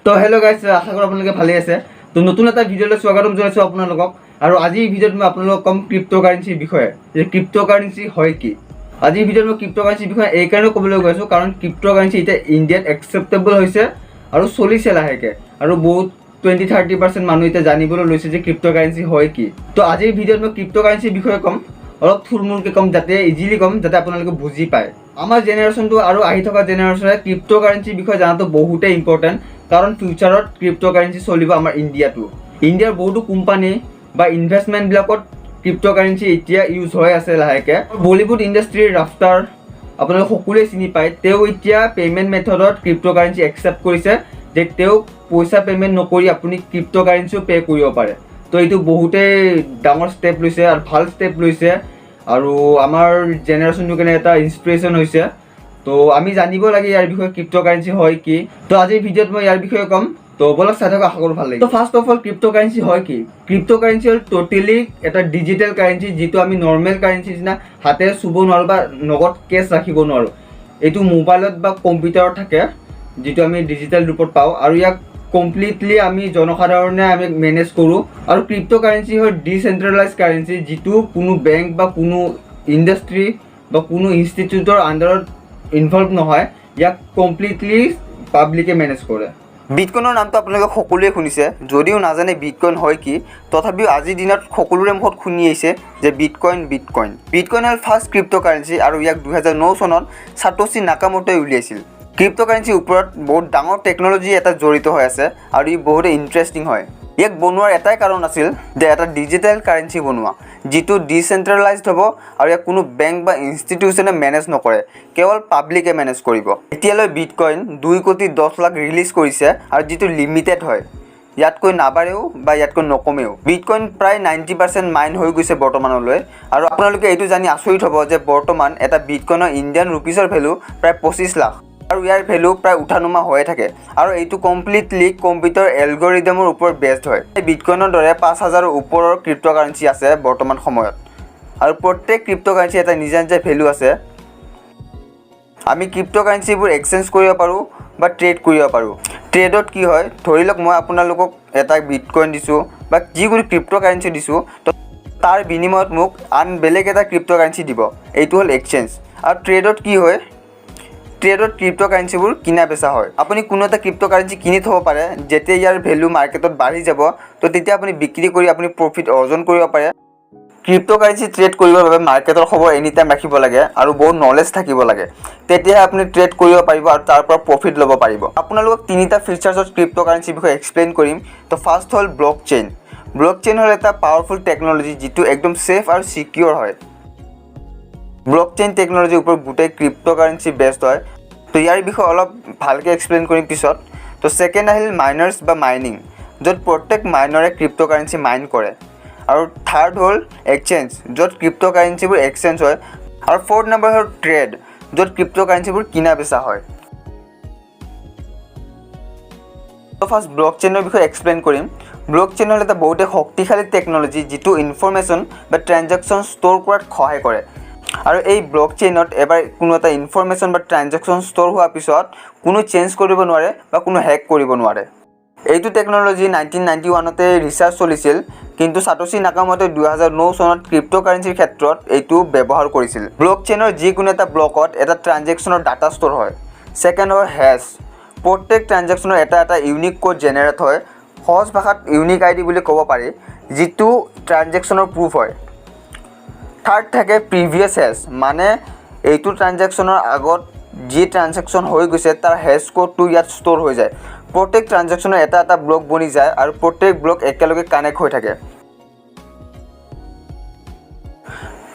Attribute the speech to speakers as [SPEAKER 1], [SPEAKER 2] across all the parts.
[SPEAKER 1] তো hello' guys, আশা কৰোঁ আপোনালোকে ভালে আছে। তো নতুন এটা ভিডিঅ'লৈ স্বাগতম জনাইছোঁ আপোনালোকক। আৰু আজিৰ ভিডিঅ'ত মই আপোনালোকক ক'ম ক্ৰিপ্ট'কাৰেঞ্চিৰ বিষয়ে, যে ক্ৰিপ্ট'কাৰেঞ্চি হয় কি। আজিৰ ভিডিঅ'ত মই ক্ৰিপ্ট'কাৰেঞ্চিৰ বিষয়ে এইকাৰণে ক'বলৈ গৈ আছোঁ, কাৰণ ক্ৰিপ্ট'কাৰেঞ্চি এতিয়া ইণ্ডিয়াত একচেপ্টেবল হৈছে আৰু চলিছে লাহেকৈ। আৰু বহুত 20-30% মানুহ এতিয়া জানিবলৈ লৈছে যে ক্ৰিপ্ট'কাৰেঞ্চি হয় কি। তো আজিৰ ভিডিঅ'ত মই ক্ৰিপ্ট'কাৰেঞ্চিৰ বিষয়ে ক'ম, অলপ থুলমূলকৈ ক'ম, যাতে ইজিলি ক'ম, যাতে আপোনালোকে বুজি পায়। আমাৰ জেনেৰেশ্যনটো আৰু আহি থকা জেনেৰেশ্যনে ক্ৰিপ্ট'কাৰেঞ্চিৰ বিষয়ে জনাটো বহুতেই ইম্পৰ্টেণ্ট, কাৰণ ফিউচাৰত ক্ৰিপ্ট'কাৰেঞ্চি চলিব আমাৰ ইণ্ডিয়াটো। ইণ্ডিয়াৰ বহুতো কোম্পানী বা ইনভেষ্টমেণ্টবিলাকত ক্ৰিপ্ট'কাৰেঞ্চি এতিয়া ইউজ হৈ আছে লাহেকৈ। বলিউড ইণ্ডাষ্ট্ৰীৰ ৰাফটাৰ আপোনালোকে সকলোৱে চিনি পায়, তেওঁ এতিয়া পে'মেণ্ট মেথডত ক্ৰিপ্ট'কাৰেঞ্চি একচেপ্ট কৰিছে, যে তেওঁক পইচা পে'মেণ্ট নকৰি আপুনি ক্ৰিপ্ট'কাৰেঞ্চিও পে' কৰিব পাৰে। তো এইটো বহুতেই ডাঙৰ ষ্টেপ লৈছে আৰু ভাল ষ্টেপ লৈছে, আৰু আমাৰ জেনেৰেশ্যনটোৰ কাৰণে এটা ইনস্পিৰেশ্যন হৈছে। তো আমি জানিব লাগে ইয়াৰ বিষয়ে ক্ৰিপ্ট'কাৰেঞ্চি হয় কি। তো আজিৰ ভিডিঅ'ত মই ইয়াৰ বিষয়ে ক'ম। তো বলক চাই থাকক, আশা কৰোঁ ভাল লাগে। তো ফাৰ্ষ্ট অফ অল ক্ৰিপ্ট'কাৰেঞ্চি হয় কি। ক্ৰিপ্ট'কাৰেঞ্চি হ'ল ট'টেলি এটা ডিজিটেল কাৰেঞ্চি, যিটো আমি নৰ্মেল কাৰেঞ্চি নিচিনা হাতেৰে চুব নোৱাৰোঁ বা নগদ কেছ ৰাখিব নোৱাৰোঁ। এইটো মোবাইলত বা কম্পিউটাৰত থাকে, যিটো আমি ডিজিটেল ৰূপত পাওঁ, আৰু ইয়াক কমপ্লিটলি আমি জনসাধাৰণে আমি মেনেজ কৰোঁ। আৰু ক্ৰিপ্ট'কাৰেঞ্চি হ'ল ডিচেন্ট্ৰেলাইজ কাৰেঞ্চি, যিটো কোনো বেংক বা কোনো ইণ্ডাষ্ট্ৰী বা কোনো ইনষ্টিটিউটৰ আণ্ডাৰত ইনভলভ নহয়। ইয়াক কমপ্লিটলি পাব্লিকে মেনেজ কৰে। বিটকইনৰ নামটো আপোনালোকে সকলোৱে শুনিছে, যদিও নাজানে বিটকইন হয় কি, তথাপিও আজিৰ দিনত সকলোৰে মুখত শুনি আহিছে যে বিটকইন হ'ল ফাৰ্ষ্ট ক্ৰিপ্ট'কাৰেঞ্চি, আৰু ইয়াক 2009 চনত ছাট'শি নাকামোটোৱে উলিয়াইছিল। ক্ৰিপ্ট'কাৰেঞ্চিৰ ওপৰত বহুত ডাঙৰ টেকন'লজি এটা জড়িত হৈ আছে, আৰু ই বহুতে ইণ্টাৰেষ্টিং হয়। ইয়াক বনোৱাৰ এটাই কাৰণ আছিল যে এটা ডিজিটেল কাৰেঞ্চি বনোৱা, যিটো ডিচেন্ট্ৰেলাইজড হ'ব, আৰু ইয়াক কোনো বেংক বা ইনষ্টিটিউশ্যনে মেনেজ নকৰে, কেৱল পাব্লিকে মেনেজ কৰিব। এতিয়ালৈ বিটকইন 2,10,00,000 ৰিলিজ কৰিছে, আৰু যিটো লিমিটেড হয়, ইয়াতকৈ নাবাঢ়েও বা ইয়াতকৈ নকমেও। বিটকইন প্ৰায় 90% মাইন হৈ গৈছে বৰ্তমানলৈ, আৰু আপোনালোকে এইটো জানি আচৰিত হ'ব যে বৰ্তমান এটা বিটকইনৰ ইণ্ডিয়ান ৰুপিজৰ ভেলু প্ৰায় 25 লাখ, আৰু ইয়াৰ ভেলু প্ৰায় উঠানোমা হৈয়ে থাকে, আৰু এইটো কমপ্লিটলি কম্পিউটাৰ এলগৰিদমৰ ওপৰত বেছড হয়। এই বিটকইনৰ দৰে 5,000ৰ ওপৰৰ ক্ৰিপ্ট'কাৰেঞ্চি আছে বৰ্তমান সময়ত, আৰু প্ৰত্যেক ক্ৰিপ্ট'কাৰেঞ্চি এটা নিজা নিজা ভেলু আছে। আমি ক্ৰিপ্ট'কাৰেঞ্চিবোৰ এক্সচেঞ্জ কৰিব পাৰোঁ বা ট্ৰেড কৰিব পাৰোঁ। ট্ৰেডত কি হয়, ধৰি লওক মই আপোনালোকক এটা বিটকইন দিছোঁ বা যিকোনো ক্ৰিপ্ট'কাৰেঞ্চি দিছোঁ, তো তাৰ বিনিময়ত মোক আন বেলেগ এটা ক্ৰিপ্ট'কাৰেঞ্চি দিব, এইটো হ'ল এক্সচেঞ্জ। আৰু ট্ৰেডত কি হয়, ট্ৰেডত ক্ৰিপ্ট'কাৰেঞ্চিবোৰ কিনা বেচা হয়। আপুনি কোনো এটা ক্ৰিপ্ট'কাৰেঞ্চি কিনি থ'ব পাৰে, যেতিয়া ইয়াৰ ভেলু মাৰ্কেটত বাঢ়ি যাব, তো তেতিয়া আপুনি বিক্ৰী কৰি আপুনি প্ৰফিট অৰ্জন কৰিব পাৰে। ক্ৰিপ্ট'কাৰেঞ্চি ট্ৰেড কৰিবৰ বাবে মাৰ্কেটৰ খবৰ এনি টাইম ৰাখিব লাগে, আৰু বহুত নলেজ থাকিব লাগে, তেতিয়াহে আপুনি ট্ৰেড কৰিব পাৰিব আৰু তাৰ পৰা প্ৰফিট ল'ব পাৰিব। আপোনালোকক তিনিটা ফিচাৰ্ছত ক্ৰিপ্ট'কাৰেঞ্চিৰ বিষয়ে এক্সপ্লেইন কৰিম। তো ফাৰ্ষ্ট হ'ল ব্লকচেইন। ব্লকচেইন হ'ল এটা পাৱাৰফুল টেকন'লজি, যিটো একদম ছেফ আৰু ছিকিউৰ হয়। ব্লকচেইন টেকন'লজিৰ ওপৰত গোটেই ক্ৰিপ্ট'কাৰেঞ্চি বেছড হয়। তো ইয়াৰ বিষয়ে অলপ ভালকৈ এক্সপ্লেইন কৰিম পিছত। তো ছেকেণ্ড আহিল মাইনাৰ্ছ বা মাইনিং, য'ত প্ৰত্যেক মাইনৰে ক্ৰিপ্ট'কাৰেঞ্চি মাইন কৰে। আৰু থাৰ্ড হ'ল এক্সচেঞ্জ, য'ত ক্ৰিপ্ট'কাৰেঞ্চিবোৰ এক্সচেঞ্জ হয়। আৰু ফ'ৰ্থ নম্বৰ হ'ল ট্ৰেড, য'ত ক্ৰিপ্ট'কাৰেঞ্চিবোৰ কিনা বেচা হয়। তো ফাৰ্ষ্ট ব্লকচেইনৰ বিষয়ে এক্সপ্লেইন কৰিম। ব্লকচেইন হ'ল এটা বহুতে শক্তিশালী টেকন'লজি, যিটো ইনফৰ্মেশ্যন বা ট্ৰেঞ্জেকশ্যন ষ্ট'ৰ কৰাত সহায় কৰে। আৰু এই ব্লকচেইনত এবাৰ কোনো এটা ইনফৰ্মেশ্যন বা ট্ৰেঞ্জেকশ্যন ষ্ট'ৰ হোৱাৰ পিছত কোনো চেঞ্জ কৰিব নোৱাৰে বা কোনো হেক কৰিব নোৱাৰে। এইটো টেকন'লজি 1991তে ৰিচাৰ্চ চলিছিল, কিন্তু ছাট'শি নাকামোটোৱে 2009 চনত ক্ৰিপ্ট'কাৰেঞ্চিৰ ক্ষেত্ৰত এইটো ব্যৱহাৰ কৰিছিল। ব্লকচেইনৰ যিকোনো এটা ব্লকত এটা ট্ৰানজেকশ্যনৰ ডাটা ষ্ট'ৰ হয়। ছেকেণ্ড হয় হেছ। প্ৰত্যেক ট্ৰানজেকশ্যনৰ এটা এটা ইউনিক কোড জেনেৰেট হয়, সহজ ভাষাত ইউনিক আইডি বুলি ক'ব পাৰি, যিটো ট্ৰানজেকশ্যনৰ প্ৰুফ হয়। থাৰ্ড থাকে প্ৰিভিয়াছ হেছ, মানে এইটো ট্ৰানজেকশ্যনৰ আগত যি ট্ৰানজেকশ্যন হৈ গৈছে তাৰ হেছ কোডটো ইয়াত ষ্ট'ৰ হৈ যায়। প্ৰত্যেক ট্ৰানজেকশ্যনৰ এটা এটা ব্লক বনি যায়, আৰু প্ৰত্যেক ব্লক একেলগে কানেক্ট হৈ থাকে।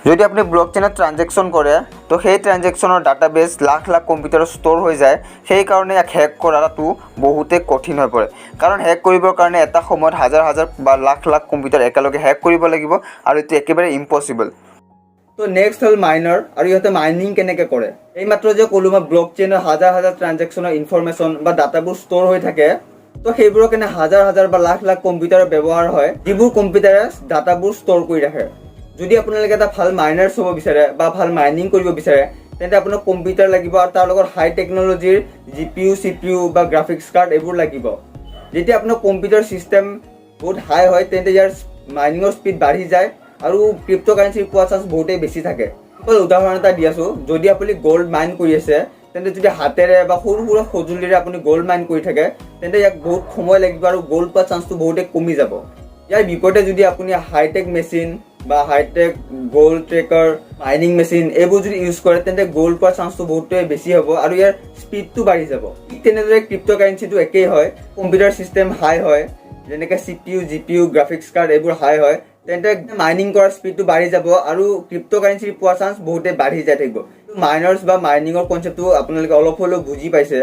[SPEAKER 1] যদি আপুনি ব্লকচেইনত ট্ৰানজেকশ্যন কৰে, তো সেই ট্ৰানজেকশ্যনৰ ডাটাবেছ লাখ লাখ কম্পিউটাৰত ষ্ট'ৰ হৈ যায়। সেইকাৰণে ইয়াক হেক কৰাটো বহুতেই কঠিন হৈ পৰে, কাৰণ হেক কৰিবৰ কাৰণে এটা সময়ত হাজাৰ হাজাৰ বা লাখ লাখ কম্পিউটাৰ একেলগে হেক কৰিব লাগিব, আৰু এইটো একেবাৰে ইম্পচিবল। তো নেক্সট হ'ল মাইনাৰ, আৰু ইহঁতে মাইনিং কেনেকৈ কৰে। এইমাত্ৰ যে ক'লোঁ মই ব্লকচেইনৰ হাজাৰ হাজাৰ ট্ৰানজেকশ্যনৰ ইনফৰ্মেশ্যন বা ডাটাবোৰ ষ্ট'ৰ হৈ থাকে, তো সেইবোৰৰ কাৰণে হাজাৰ হাজাৰ বা লাখ লাখ কম্পিউটাৰৰ ব্যৱহাৰ হয়, যিবোৰ কম্পিউটাৰে ডাটাবোৰ ষ্ট'ৰ কৰি ৰাখে। যদি আপোনালোকে এটা ভাল মাইনাৰ্ছ হ'ব বিচাৰে বা ভাল মাইনিং কৰিব বিচাৰে, তেন্তে আপোনাক কম্পিউটাৰ লাগিব, আৰু তাৰ লগত হাই টেকন'লজিৰ GPU, CPU বা গ্ৰাফিক্স কাৰ্ড এইবোৰ লাগিব। যেতিয়া আপোনাৰ কম্পিউটাৰ চিষ্টেম বহুত হাই হয় তেন্তে ইয়াৰ মাইনিঙৰ স্পীড বাঢ়ি যায় আৰু ক্ৰিপ্ট'কাৰেঞ্চি পোৱা চান্স বহুতেই বেছি থাকে। উদাহৰণ এটা দি আছোঁ, যদি আপুনি গ'ল্ড মাইন কৰি আছে তেন্তে যদি হাতেৰে বা সৰু সুৰা সঁজুলিৰে আপুনি গ'ল্ড মাইন কৰি থাকে তেন্তে ইয়াক বহুত সময় লাগিব আৰু গ'ল্ড পোৱা চান্সটো বহুতেই কমি যাব। ইয়াৰ বিপৰীতে যদি আপুনি হাইটেক মেচিন বা high tech gold tracker mining machine এইবোৰ যদি ইউজ কৰে তেন্তে গ'ল্ড পোৱাৰ চান্সটো বহুতেই বেছি হ'ব আৰু ইয়াৰ স্পীডটো বাঢ়ি যাব। ঠিক তেনেদৰে ক্ৰিপ্ট'কাৰেঞ্চিটো একেই হয়। কম্পিউটাৰ চিষ্টেম হাই হয়, যেনেকৈ CPU, GPU, গ্ৰাফিক্স কাৰ্ড এইবোৰ হাই হয়, তেন্তে মাইনিং কৰাৰ স্পীডটো বাঢ়ি যাব আৰু ক্ৰিপ্ট'কাৰেঞ্চি পোৱা চান্স বহুতেই বাঢ়ি যাই থাকিব। মাইনাৰ্ছ বা মাইনিঙৰ কনচেপ্টটো আপোনালোকে অলপ হ'লেও বুজি পাইছে।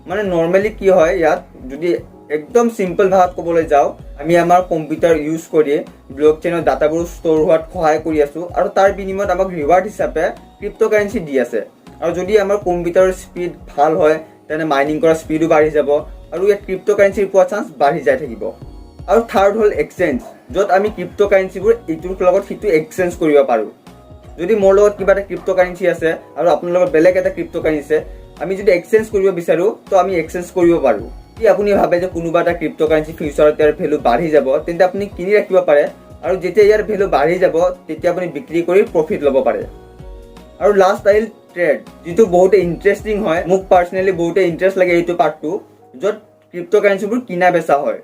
[SPEAKER 1] মানে নৰ্মেলি কি হয়, ইয়াত যদি একদম চিম্পল ভাষাত ক'বলৈ যাওঁ, আমি আমাৰ কম্পিউটাৰ ইউজ কৰি ব্লকচেইনৰ ডাটাবোৰ ষ্ট'ৰ হোৱাত সহায় কৰি আছোঁ আৰু তাৰ বিনিময়ত আমাক ৰিৱাৰ্ড হিচাপে ক্ৰিপ্ট'কাৰেঞ্চি দি আছে। আৰু যদি আমাৰ কম্পিউটাৰৰ স্পীড ভাল হয় তেনে মাইনিং কৰাৰ স্পীডো বাঢ়ি যাব আৰু ইয়াত ক্ৰিপ্ট'কাৰেঞ্চি পোৱা চান্স বাঢ়ি যাই থাকিব। আৰু থাৰ্ড হ'ল এক্সচেঞ্জ, য'ত আমি ক্ৰিপ্ট'কাৰেঞ্চিবোৰ ইটোৰ লগত সিটো এক্সচেঞ্জ কৰিব পাৰোঁ। যদি মোৰ লগত কিবা এটা ক্ৰিপ্ট'কাৰেঞ্চি আছে আৰু আপোনাৰ লগত বেলেগ এটা ক্ৰিপ্ট'কাৰেঞ্চি আছে, আমি যদি এক্সচেঞ্জ কৰিব বিচাৰোঁ তো আমি এক্সচেঞ্জ কৰিব পাৰোঁ। যদি আপুনি ভাবে যে কোনোবা এটা ক্ৰিপ্ট'কাৰেঞ্চি ফিউচাৰত ইয়াৰ ভেলু বাঢ়ি যাব তেন্তে আপুনি কিনি ৰাখিব পাৰে আৰু যেতিয়া ইয়াৰ ভেলু বাঢ়ি যাব তেতিয়া আপুনি বিক্ৰী কৰি প্ৰফিট ল'ব পাৰে। আৰু লাষ্ট আহিল ট্ৰেড, যিটো বহুতে ইণ্টাৰেষ্টিং হয়। মোক পাৰ্চনেলি বহুতে ইণ্টাৰেষ্ট লাগে এইটো পাৰ্টটো, য'ত ক্ৰিপ্ট'কাৰেঞ্চিবোৰ কিনা বেচা হয়।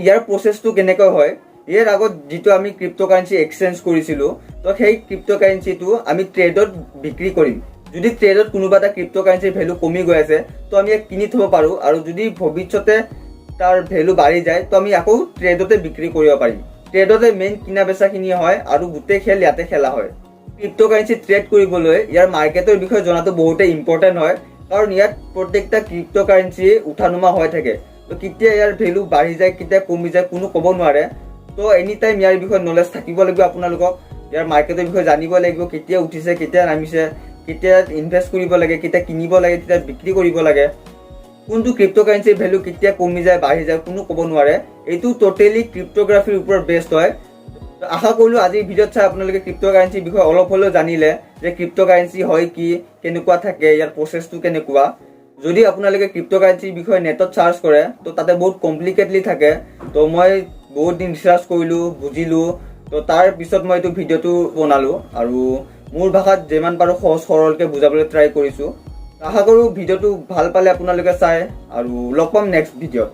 [SPEAKER 1] ইয়াৰ প্ৰচেছটো কেনেকৈ হয়, ইয়াৰ আগত যিটো আমি ক্ৰিপ্ট'কাৰেঞ্চি এক্সচেঞ্জ কৰিছিলোঁ তো সেই ক্ৰিপ্ট'কাৰেঞ্চিটো আমি ট্ৰেডত বিক্ৰী কৰিম। যদি ট্ৰেডত কোনোবা এটা ক্ৰিপ্ট'কাৰেঞ্চিৰ ভেলু কমি গৈ আছে তো আমি ইয়াক কিনি থ'ব পাৰোঁ আৰু যদি ভৱিষ্যতে তাৰ ভেলু বাঢ়ি যায় তো আমি আকৌ ট্ৰেডতে বিক্ৰী কৰিব পাৰিম। ট্ৰেডতে মেইন কিনা বেচাখিনি হয় আৰু গোটেই খেল ইয়াতে খেলা হয়। ক্ৰিপ্ট'কাৰেঞ্চি ট্ৰেড কৰিবলৈ ইয়াৰ মাৰ্কেটৰ বিষয়ে জনাটো বহুতেই ইম্পৰ্টেণ্ট হয়, কাৰণ ইয়াত প্ৰত্যেকটা ক্ৰিপ্ট'কাৰেঞ্চি উঠা নমা হৈ থাকে। তো কেতিয়া ইয়াৰ ভেলু বাঢ়ি যায় কেতিয়া কমি যায় কোনো ক'ব নোৱাৰে। তো এনি টাইম ইয়াৰ বিষয়ে নলেজ থাকিব লাগিব আপোনালোকক। ইয়াৰ মাৰ্কেটৰ বিষয়ে জানিব লাগিব, কেতিয়া উঠিছে কেতিয়া নামিছে, কেতিয়া ইনভেষ্ট কৰিব লাগে, কেতিয়া কিনিব লাগে, কেতিয়া বিক্ৰী কৰিব লাগে, কোনটো ক্ৰিপ্ট'কাৰেঞ্চিৰ ভেলু কেতিয়া কমি যায় বাঢ়ি যায় কোনো ক'ব নোৱাৰে। এইটো টোটেলি ক্ৰিপ্ট'গ্ৰাফিৰ ওপৰত বেষ্ট হয়। আশা কৰিলোঁ আজিৰ ভিডিঅ'ত চাই আপোনালোকে ক্ৰিপ্ট'কাৰেঞ্চিৰ বিষয়ে অলপ হ'লেও জানিলে যে ক্ৰিপ্ট'কাৰেঞ্চি হয় কি, কেনেকুৱা থাকে, ইয়াৰ প্ৰচেছটো কেনেকুৱা। যদি আপোনালোকে ক্ৰিপ্ট'কাৰেঞ্চিৰ বিষয়ে নেটত চাৰ্চ কৰে তো তাতে বহুত কমপ্লিকেটলি থাকে। তো মই বহুত দিন ৰিচাৰ্চ কৰিলোঁ, বুজিলোঁ, তো তাৰ পিছত মই এইটো ভিডিঅ'টো বনালোঁ আৰু মোৰ ভাষাত যিমান পাৰোঁ সহজ সৰলকৈ বুজাবলৈ ট্ৰাই কৰিছোঁ। আশা কৰোঁ ভিডিঅ'টো ভাল পালে আপোনালোকে চাই আৰু লগ পাম নেক্সট ভিডিঅ'ত।